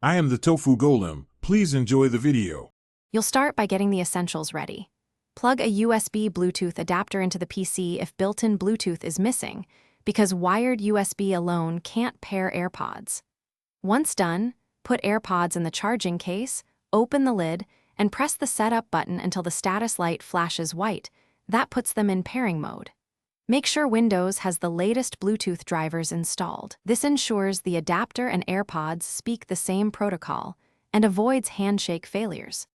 I am the Tofu Golem. Please enjoy the video. You'll start by getting the essentials ready. Plug a USB Bluetooth adapter into the PC if built-in Bluetooth is missing, because wired USB alone can't pair Airpods. Once done, put Airpods in the charging case, open the lid, and press the setup button until the status light flashes white. That puts them in pairing mode. Make sure Windows has the latest Bluetooth drivers installed. This ensures the adapter and Airpods speak the same protocol and avoids handshake failures.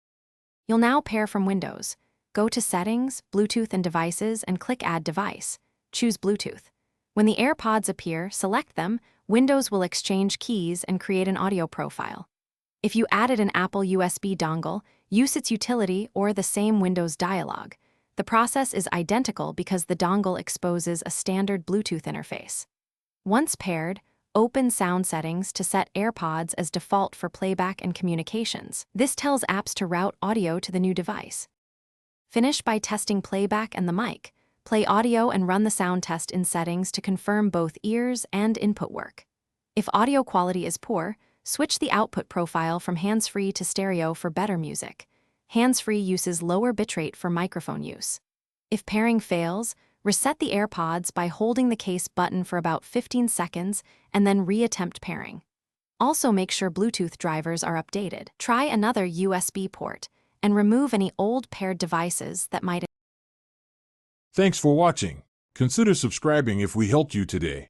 You'll now pair from Windows. Go to Settings, Bluetooth and Devices, and click Add Device. Choose Bluetooth. When the Airpods appear, select them. Windows will exchange keys and create an audio profile. If you added an Apple USB dongle, use its utility or the same Windows dialog. The process is identical because the dongle exposes a standard Bluetooth interface. Once paired, open Sound Settings to set Airpods as default for playback and communications. This tells apps to route audio to the new device. Finish by testing playback and the mic. Play audio and run the sound test in Settings to confirm both ears and input work. If audio quality is poor, switch the output profile from hands-free to stereo for better music. Hands-free uses lower bitrate for microphone use. If pairing fails, reset the Airpods by holding the case button for about 15 seconds and then re-attempt pairing. Also make sure Bluetooth drivers are updated. Try another USB port and remove any old paired devices that might. Thanks for watching. Consider subscribing if we helped you today.